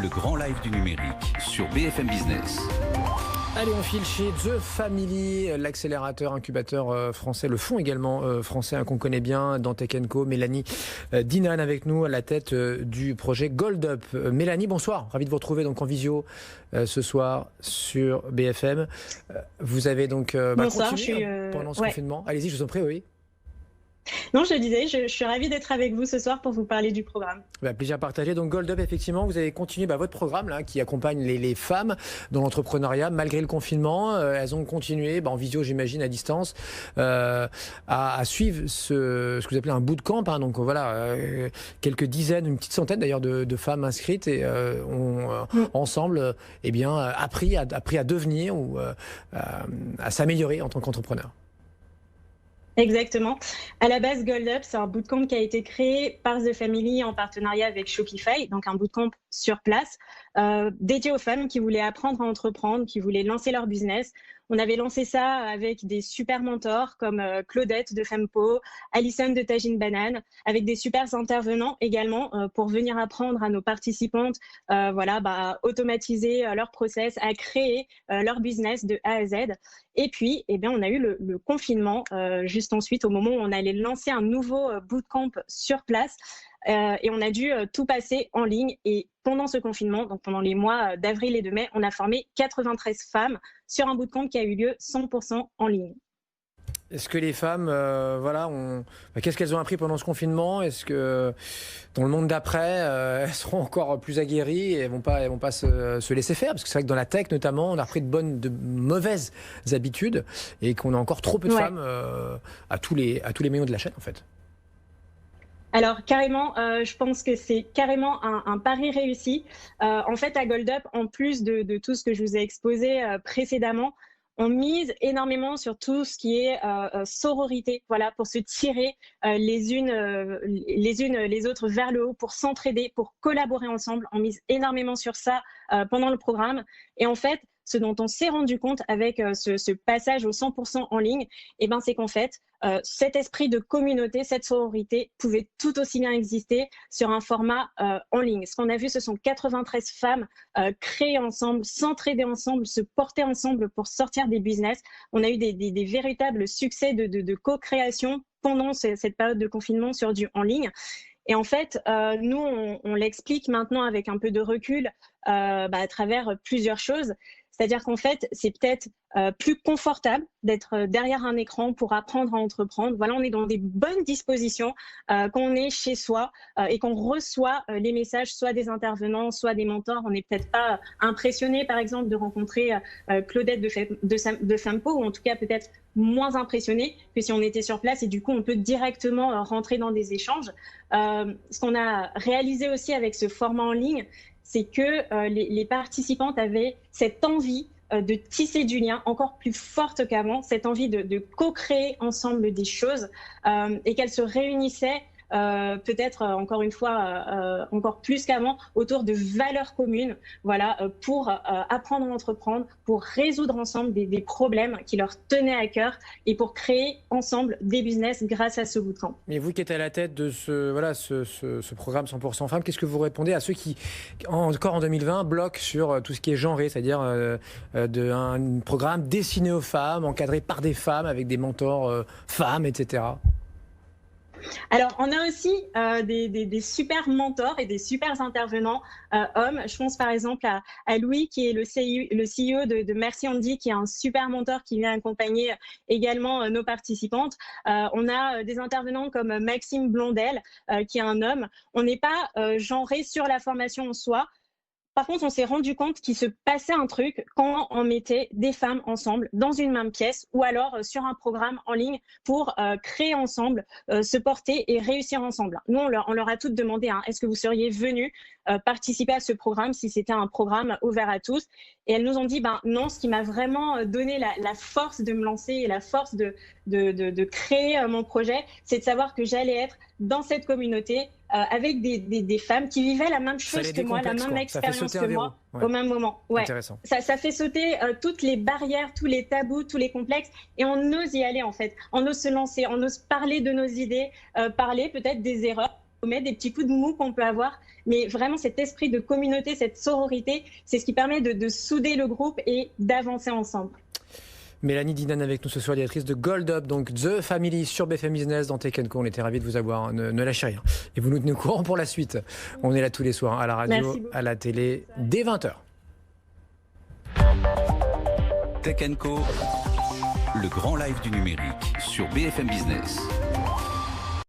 le grand live du numérique sur BFM Business. Allez, on file chez The Family, l'accélérateur incubateur français, le fonds également français qu'on connaît bien dans Tech & Co. Mélanie Dinan avec nous à la tête du projet Gold Up. Mélanie, bonsoir, ravi de vous retrouver donc en visio ce soir sur BFM. Vous avez donc bonsoir, continué pendant ce confinement. Allez-y, je vous en prie, oui. Non, je disais, je suis ravie d'être avec vous ce soir pour vous parler du programme. Plaisir partagé. Donc Gold Up, effectivement, vous avez continué votre programme là, qui accompagne les femmes dans l'entrepreneuriat malgré le confinement. Elles ont continué, en visio j'imagine, à distance, à suivre ce que vous appelez un bootcamp. Donc voilà, quelques dizaines, une petite centaine d'ailleurs de femmes inscrites et ont ensemble appris à devenir ou à s'améliorer en tant qu'entrepreneur. Exactement. À la base, Gold Up, c'est un bootcamp qui a été créé par The Family en partenariat avec Shopify, donc un bootcamp sur place, dédié aux femmes qui voulaient apprendre à entreprendre, qui voulaient lancer leur business. On avait lancé ça avec des super mentors comme Claudette de Fempo, Alison de Tagine Banane, avec des super intervenants également pour venir apprendre à nos participantes à automatiser leur process, à créer leur business de A à Z. Et puis, on a eu le confinement juste ensuite, au moment où on allait lancer un nouveau bootcamp sur place. Et on a dû tout passer en ligne. Et pendant ce confinement, donc pendant les mois d'avril et de mai, on a formé 93 femmes sur un bootcamp qui a eu lieu 100% en ligne. Est-ce que les femmes, qu'est-ce qu'elles ont appris pendant ce confinement? Est-ce que dans le monde d'après, elles seront encore plus aguerries et elles vont pas se laisser faire? Parce que c'est vrai que dans la tech notamment, on a repris de mauvaises habitudes et qu'on a encore trop peu de femmes à tous les maillons de la chaîne en fait. Alors carrément, je pense que c'est carrément un pari réussi. En fait, à Gold Up, en plus de tout ce que je vous ai exposé précédemment, on mise énormément sur tout ce qui est sororité, pour se tirer les unes les autres vers le haut, pour s'entraider, pour collaborer ensemble. On mise énormément sur ça pendant le programme. Et en fait, ce dont on s'est rendu compte avec ce passage au 100% en ligne, c'est qu'en fait, cet esprit de communauté, cette sororité pouvait tout aussi bien exister sur un format en ligne. Ce qu'on a vu, ce sont 93 femmes créer ensemble, s'entraider ensemble, se porter ensemble pour sortir des business. On a eu des véritables succès de co-création pendant cette période de confinement sur du en ligne. Et en fait, nous, on l'explique maintenant avec un peu de recul à travers plusieurs choses. C'est-à-dire qu'en fait, c'est peut-être plus confortable d'être derrière un écran pour apprendre à entreprendre. Voilà, on est dans des bonnes dispositions quand on est chez soi et qu'on reçoit les messages soit des intervenants, soit des mentors. On n'est peut-être pas impressionné, par exemple, de rencontrer Claudette de Fempo, ou en tout cas peut-être moins impressionné que si on était sur place, et du coup, on peut directement rentrer dans des échanges. Ce qu'on a réalisé aussi avec ce format en ligne, c'est que les participantes avaient cette envie de tisser du lien encore plus forte qu'avant, cette envie de co-créer ensemble des choses et qu'elles se réunissaient peut-être encore une fois encore plus qu'avant autour de valeurs communes, pour apprendre à entreprendre, pour résoudre ensemble des problèmes qui leur tenaient à cœur et pour créer ensemble des business grâce à ce bootcamp. Mais vous qui êtes à la tête de ce programme 100% femmes, qu'est-ce que vous répondez à ceux qui, encore en 2020, bloquent sur tout ce qui est genré, c'est-à-dire un programme destiné aux femmes, encadré par des femmes, avec des mentors femmes, etc. Alors, on a aussi des super mentors et des super intervenants hommes. Je pense par exemple à Louis, qui est le CEO de Merci Andy, qui est un super mentor qui vient accompagner également nos participantes. On a des intervenants comme Maxime Blondel, qui est un homme. On n'est pas genré sur la formation en soi. Par contre, on s'est rendu compte qu'il se passait un truc quand on mettait des femmes ensemble dans une même pièce ou alors sur un programme en ligne pour créer ensemble, se porter et réussir ensemble. Nous, on leur a toutes demandé, est-ce que vous seriez venus participer à ce programme si c'était un programme ouvert à tous? Et elles nous ont dit, non, ce qui m'a vraiment donné la force de me lancer et la force de créer mon projet, c'est de savoir que j'allais être dans cette communauté avec des femmes qui vivaient la même chose que moi, la même expérience que moi, au même moment. Ouais. Ça fait sauter toutes les barrières, tous les tabous, tous les complexes, et on ose y aller en fait. On ose se lancer, on ose parler de nos idées, parler peut-être des erreurs commettre, des petits coups de mou qu'on peut avoir. Mais vraiment, cet esprit de communauté, cette sororité, c'est ce qui permet de souder le groupe et d'avancer ensemble. Mélanie Dinan avec nous ce soir, directrice de Gold Up, donc The Family sur BFM Business dans Tech & Co. On était ravis de vous avoir, ne lâchez rien. Et vous nous tenez au courant pour la suite. On est là tous les soirs, à la radio, à la télé, dès 20h. Tech & Co, le grand live du numérique sur BFM Business.